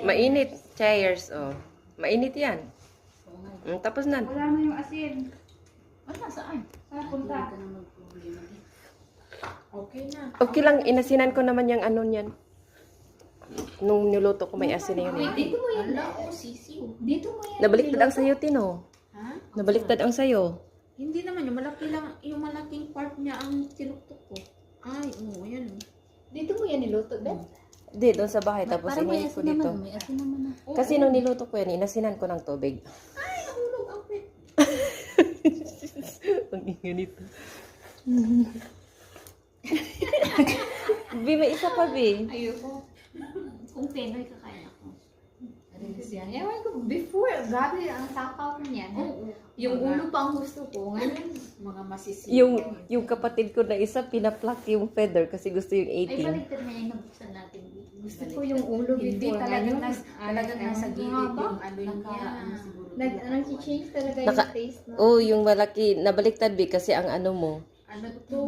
Mainit. Cheers, oh. Mainit yan. Tapos na. Wala na yung asin. Wala, saan? Saan punta? Okay na. Okay lang, inasinan ko naman yung ano niyan. Nung niluto ko may asin na yun. Wait, dito mo yan. Wala, sisiw. Dito mo yan. Nabaliktad ang sayo, Tino. Ha? Nabaliktad ang sayo. Hindi naman, yung malaki lang, yung malaking part niya ang tinuktok ko. Ay, oo, yan. Dito mo yan niluto, Ben? Di, doon sa bahay. Tapos Parang may inihin ko asin dito. naman. May asin naman na. Kasi nung niluto ko yan, inasinan ko ng tubig. Ay, nahulog ang pet. Ang ingay nito. Bi, may isa pa, Bi. Ayoko. Kung Penoy, kakain ako. Ewan ko, before, grabe ang takaw niyan. Yung ulo pa ang gusto ko. Ngayon, Mga masisip. Yung kapatid ko na isa, pinaplak yung feather kasi gusto yung ay 18. baliktad na yung nabuksan natin. Gusto ko yung ulo Hindi before. talagang Ngayon, talagang nasa gilid yung ano niya. Nag-change talaga Naka- yung taste na. Oh, yung malaki, nabaliktad, Bi, kasi ang ano mo. Ano to?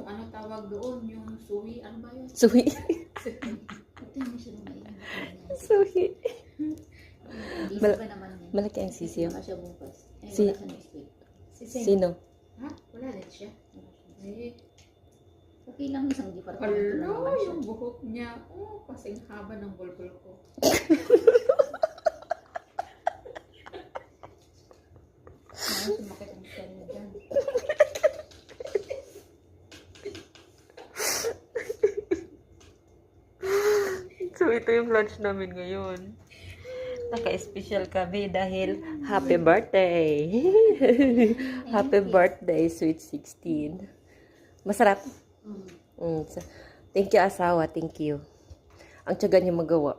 Ano tawag doon? Yung suwi, ano ba yun? Suhi. Ito hindi siya lumayan. Suhi. Hindi Mal- pa naman yan. Malaki ang sisiyo. Baka siya bukas. Ay, Si- wala siya next week. Sino? Ha? Wala din siya. Eh, Okay lang isang departamento na hello, naman siya. yung buhok niya. Oh, kasing haba ng bulbul ko. Ngayon, sumakit ang tiyan niya dyan. So, ito yung lunch namin ngayon. Naka-special kami dahil happy birthday. Happy birthday, sweet 16. Masarap. Thank you, asawa. Thank you. Ang tiyaga niya magawa.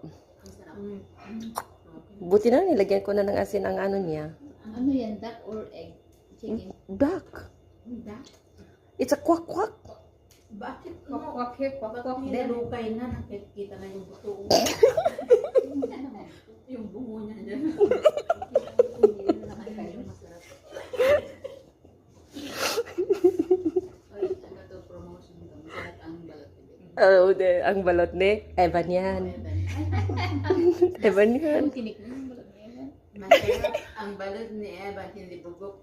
Buti na, nilagyan ko na ng asin ang ano niya. Ano yan? Duck or egg? Chicken? Duck. Hindi. It's a quack-quack. Bakit Kwak-kwak here, kwak-kwak Bakit there. nilukay na? Nakikita na yung buto. Yung bungo niya dyan. Hindi na naman kayo masarap. Ay, ano to promotion ko? Masarap ang balat. Oh, ang balot ni Evan yan. Evan yan. Tinik mo yung balot niya. Masarap ang balat ni Evan, hindi bugok.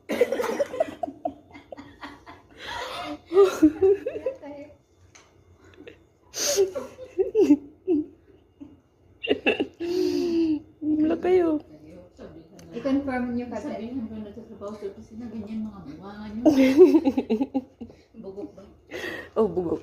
Wala kayo. I-confirm niyo kasi. Sabihin ko nagtatrabaho sa opisina, ganyan mga bunga nyo. Bugok ba? Oh, bugok.